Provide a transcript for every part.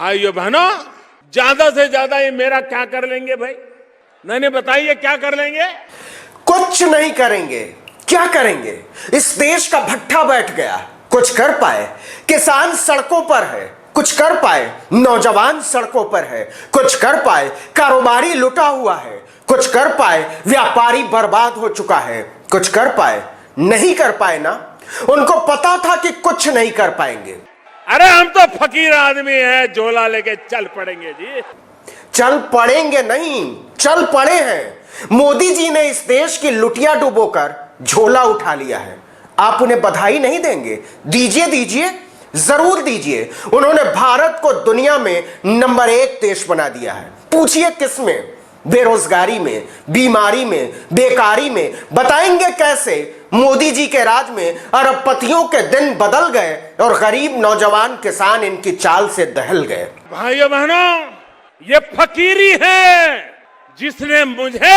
भाइयों बहनों, ज्यादा से ज्यादा ये मेरा क्या कर लेंगे भाई? नहीं बताइए, क्या कर लेंगे? कुछ नहीं करेंगे। क्या करेंगे? इस देश का भट्ठा बैठ गया। कुछ कर पाए? किसान सड़कों पर है। कुछ कर पाए? नौजवान सड़कों पर है। कुछ कर पाए? कारोबारी लुटा हुआ है। कुछ कर पाए? व्यापारी बर्बाद हो चुका है। कुछ कर पाए? नहीं कर पाए ना। उनको पता था कि कुछ नहीं कर पाएंगे। अरे हम तो फकीर आदमी हैं, झोला लेके चल पड़ेंगे जी। चल पड़ेंगे नहीं, चल पड़े हैं। मोदी जी ने इस देश की लुटिया डुबोकर झोला उठा लिया है। आप उन्हें बधाई नहीं देंगे? दीजिए दीजिए, जरूर दीजिए। उन्होंने भारत को दुनिया में नंबर 1 देश बना दिया है। पूछिए किस में? बेरोजगारी में, बीमारी में, बेकारी में। बताएंगे कैसे मोदी जी के राज में अरबपतियों के दिन बदल गए और गरीब नौजवान किसान इनकी चाल से दहल गए। भाइयों बहनों, ये फकीरी है जिसने मुझे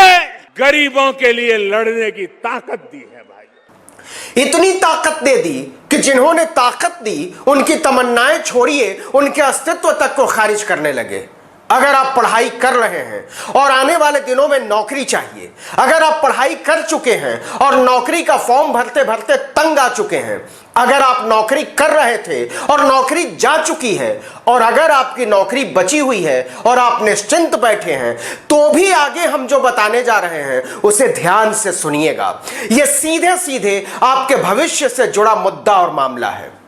गरीबों के लिए लड़ने की ताकत दी है। भाई, इतनी ताकत दे दी कि जिन्होंने ताकत दी उनकी तमन्नाएं छोड़िए, उनके अस्तित्व तक को खारिज करने लगे। अगर आप पढ़ाई कर रहे हैं और आने वाले दिनों में नौकरी चाहिए, अगर आप पढ़ाई कर चुके हैं और नौकरी का फॉर्म भरते भरते तंग आ चुके हैं, अगर आप नौकरी कर रहे थे और नौकरी जा चुकी है, और अगर आपकी नौकरी बची हुई है और आप निश्चिंत बैठे हैं, तो भी आगे हम जो बताने जा रहे हैं उसे ध्यान से सुनिएगा। यह सीधे सीधे आपके भविष्य से जुड़ा मुद्दा और मामला है।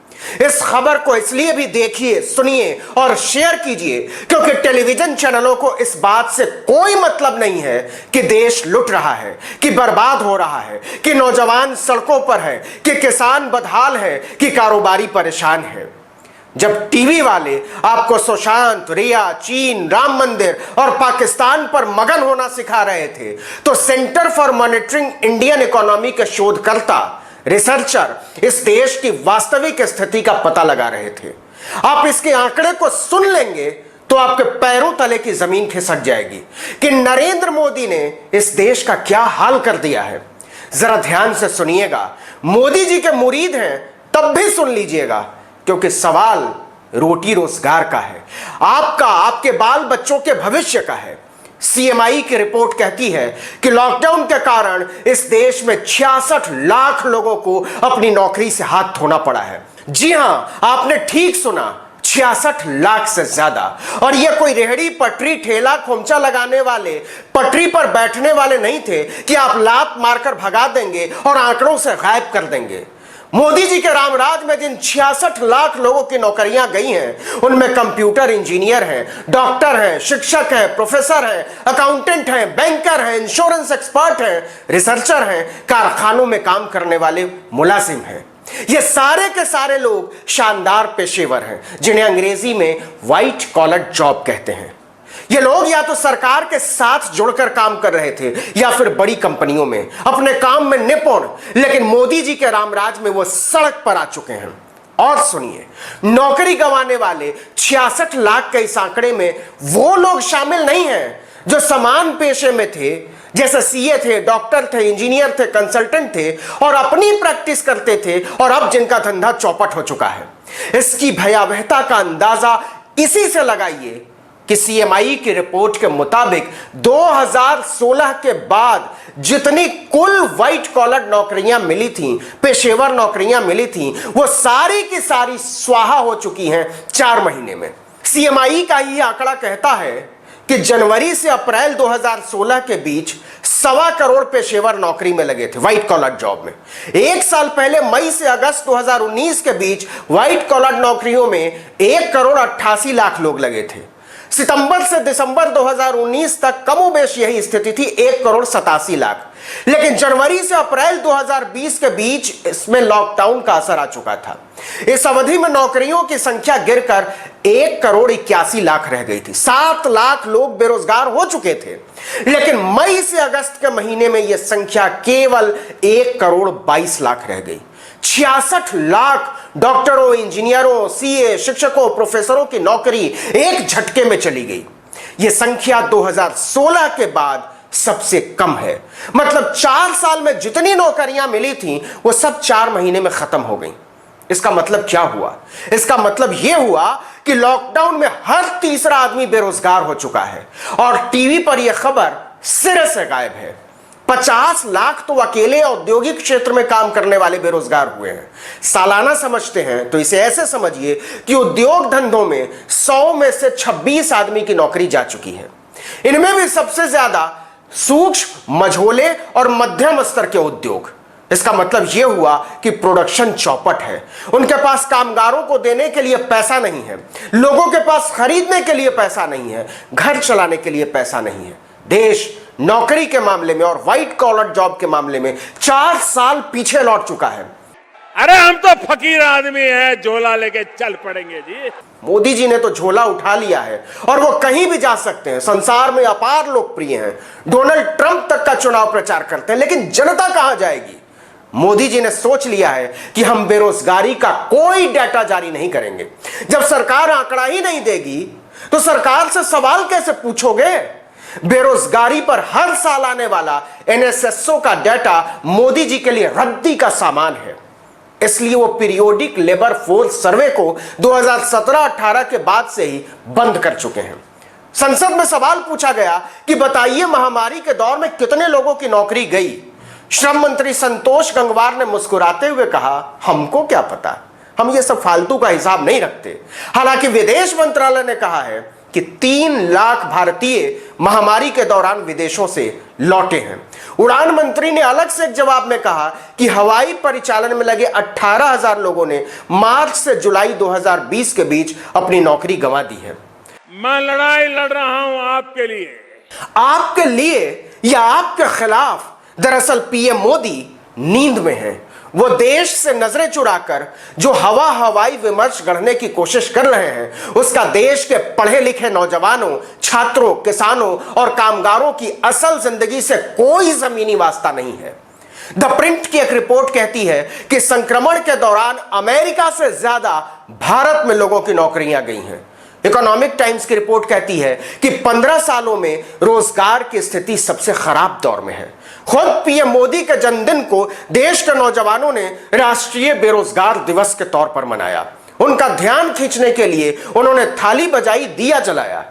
इस खबर को इसलिए भी देखिए, सुनिए और शेयर कीजिए क्योंकि टेलीविजन चैनलों को इस बात से कोई मतलब नहीं है कि देश लुट रहा है, कि बर्बाद हो रहा है, कि नौजवान सड़कों पर है, कि किसान बदहाल है, कि कारोबारी परेशान है। जब टीवी वाले आपको सुशांत, रिया, चीन, राम मंदिर और पाकिस्तान पर मगन होना सिखा रहे थे, तो centre for monitoring Indian economy के शोधकर्ता, रिसर्चर इस देश की वास्तविक स्थिति का पता लगा रहे थे। आप इसके आंकड़े को सुन लेंगे तो आपके पैरों तले की जमीन खिसक जाएगी कि नरेंद्र मोदी ने इस देश का क्या हाल कर दिया है। जरा ध्यान से सुनिएगा। मोदी जी के मुरीद हैं तब भी सुन लीजिएगा, क्योंकि सवाल रोटी रोजगार का है, आपका, आपके बाल बच्चों के भविष्य का है। सीएमआई की रिपोर्ट कहती है कि लॉकडाउन के कारण इस देश में 66 लाख लोगों को अपनी नौकरी से हाथ धोना पड़ा है। जी हां, आपने ठीक सुना, 66 लाख से ज्यादा। और यह कोई रेहड़ी, पटरी, ठेला, खोमचा लगाने वाले, पटरी पर बैठने वाले नहीं थे कि आप लात मारकर भगा देंगे और आंकड़ों से गायब कर देंगे। मोदी जी के रामराज में जिन 66 लाख लोगों की नौकरियां गई हैं, उनमें कंप्यूटर इंजीनियर हैं, डॉक्टर हैं, शिक्षक हैं, प्रोफेसर हैं, अकाउंटेंट हैं, बैंकर हैं, इंश्योरेंस एक्सपर्ट हैं, रिसर्चर हैं, कारखानों में काम करने वाले मुलाजिम हैं। ये सारे के सारे लोग शानदार पेशेवर हैं जिन्हें अंग्रेजी में व्हाइट कॉलर जॉब कहते हैं। ये लोग या तो सरकार के साथ जुड़कर काम कर रहे थे या फिर बड़ी कंपनियों में अपने काम में निपुण, लेकिन मोदी जी के रामराज में वो सड़क पर आ चुके हैं। और सुनिए, नौकरी गंवाने वाले 66 लाख के इस आंकड़े में वो लोग शामिल नहीं हैं जो समान पेशे में थे, जैसे सीए थे, डॉक्टर थे, इंजीनियर थे, कंसल्टेंट थे और अपनी प्रैक्टिस करते थे, और अब जिनका धंधा चौपट हो चुका है। इसकी भयावहता का अंदाजा इसी से लगाइए कि सीएमआई की रिपोर्ट के मुताबिक 2016 के बाद जितनी कुल व्हाइट कॉलर नौकरियां मिली थीं, पेशेवर नौकरियां मिली थीं, वो सारी की सारी स्वाहा हो चुकी हैं 4 महीने में। सीएमआई का ये आंकड़ा कहता है कि जनवरी से अप्रैल 2016 के बीच 1.25 करोड़ पेशेवर नौकरी में लगे थे, व्हाइट कॉलर जॉब में। एक साल पहले मई से अगस्त 2019 के बीच व्हाइट कॉलर नौकरियों में 1 करोड़ 88 लाख लोग लगे थे। सितंबर से दिसंबर 2019 तक कमोबेश यही स्थिति थी, 1 करोड़ 87 लाख। लेकिन जनवरी से अप्रैल 2020 के बीच इसमें लॉकडाउन का असर आ चुका था। इस अवधि में नौकरियों की संख्या गिरकर 1 करोड़ 81 लाख रह गई थी। 7 लाख लोग बेरोजगार हो चुके थे। लेकिन मई से अगस्त के महीने में यह संख्या केवल 1 करोड़ 22 लाख रह गई। 66 लाख डॉक्टरों, इंजीनियरों, सीए, शिक्षकों, प्रोफेसरों की नौकरी एक झटके में चली गई। यह संख्या 2016 के बाद सबसे कम है। मतलब 4 साल में जितनी नौकरियां मिली थी वो सब 4 महीने में खत्म हो गई। इसका मतलब क्या हुआ? इसका मतलब यह हुआ कि लॉकडाउन में हर तीसरा आदमी बेरोजगार हो चुका है और टीवी पर यह खबर सिरे से गायब है। 50 लाख तो अकेले औद्योगिक क्षेत्र में काम करने वाले बेरोजगार हुए हैं। सालाना समझते हैं तो इसे ऐसे समझिए कि उद्योग धंधों में 100 में से 26 आदमी की नौकरी जा चुकी है। इनमें भी सबसे ज्यादा सूक्ष्म, मझोले और मध्यम स्तर के उद्योग। इसका मतलब यह हुआ कि प्रोडक्शन चौपट है। उनके पास कामगारों को देने के लिए पैसा नहीं है, लोगों के पास खरीदने के लिए पैसा नहीं है, घर चलाने के लिए पैसा नहीं है। देश नौकरी के मामले में और व्हाइट कॉलर जॉब के मामले में 4 साल पीछे लौट चुका है। अरे हम तो फकीर आदमी हैं, झोला लेके चल पड़ेंगे जी। मोदी जी ने तो झोला उठा लिया है और वो कहीं भी जा सकते हैं, संसार में अपार लोकप्रिय हैं। डोनाल्ड ट्रंप तक का चुनाव प्रचार करते हैं, लेकिन जनता कहां जाएगी? मोदी जी ने सोच लिया है कि हम बेरोजगारी का कोई डाटा जारी नहीं करेंगे। जब सरकार आंकड़ा ही नहीं देगी तो सरकार से सवाल कैसे पूछोगे? बेरोजगारी पर हर साल आने वाला एनएसएसओ का डाटा मोदी जी के लिए रद्दी का सामान है। इसलिए वो पीरियोडिक लेबर फोर्स सर्वे को 2017-18 के बाद से ही बंद कर चुके हैं। संसद में सवाल पूछा गया कि बताइए महामारी के दौर में कितने लोगों की नौकरी गई। श्रम मंत्री संतोष गंगवार ने मुस्कुराते हुए कहा, हमको क्या पता, हम ये सब फालतू का हिसाब नहीं रखते। हालांकि विदेश मंत्रालय ने कहा है कि 3 लाख भारतीय महामारी के दौरान विदेशों से लौटे हैं। उड़ान मंत्री ने अलग से एक जवाब में कहा कि हवाई परिचालन में लगे 18,000 लोगों ने मार्च से जुलाई 2020 के बीच अपनी नौकरी गंवा दी है। मैं लड़ाई लड़ रहा हूं आपके लिए या आपके खिलाफ? दरअसल पीएम मोदी नींद में हैं। वो देश से नजरें चुराकर जो हवाई विमर्श गढ़ने की कोशिश कर रहे हैं, उसका देश के पढ़े लिखे नौजवानों, छात्रों, किसानों और कामगारों की असल जिंदगी से कोई जमीनी वास्ता नहीं है। द प्रिंट की एक रिपोर्ट कहती है कि संक्रमण के दौरान अमेरिका से ज्यादा भारत में लोगों की नौकरियां गई हैं। इकोनॉमिक टाइम्स की रिपोर्ट कहती है कि 15 सालों में रोजगार की स्थिति सबसे खराब दौर में है। खुद पीएम मोदी के जन्मदिन को देश के नौजवानों ने राष्ट्रीय बेरोजगार दिवस के तौर पर मनाया। उनका ध्यान खींचने के लिए उन्होंने थाली बजाई, दिया जलाया।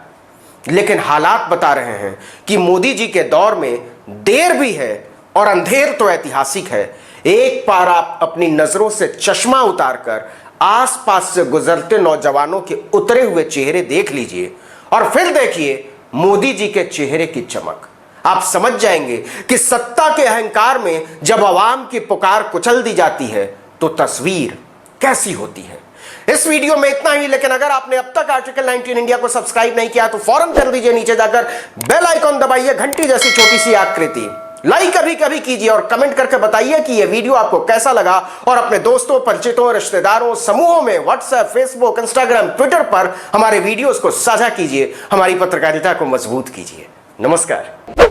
लेकिन हालात बता रहे हैं कि मोदी जी के दौर में देर भी है और अंधेर तो ऐतिहासिक है। एक बार आप अपनी नजरों से चश्मा उतारकर आसपास से गुजरते नौजवानों के उतरे हुए चेहरे देख लीजिए और फिर देखिए मोदी जी के चेहरे की चमक। आप समझ जाएंगे कि सत्ता के अहंकार में जब आवाम की पुकार कुचल दी जाती है तो तस्वीर कैसी होती है। इस वीडियो में इतना ही, लेकिन अगर आपने अब तक आर्टिकल 19 इंडिया को सब्सक्राइब नहीं किया तो फौरन कर दीजिए। नीचे जाकर बेल आइकॉन दबाइए, घंटी जैसी छोटी सी आकृति लाइक कभी कभी कीजिए और कमेंट करके बताइए कि यह वीडियो आपको कैसा लगा। और अपने दोस्तों, परिचितों, रिश्तेदारों, समूहों में व्हाट्सएप, फेसबुक, इंस्टाग्राम, ट्विटर पर हमारे वीडियोस को साझा कीजिए। हमारी पत्रकारिता को मजबूत कीजिए। नमस्कार।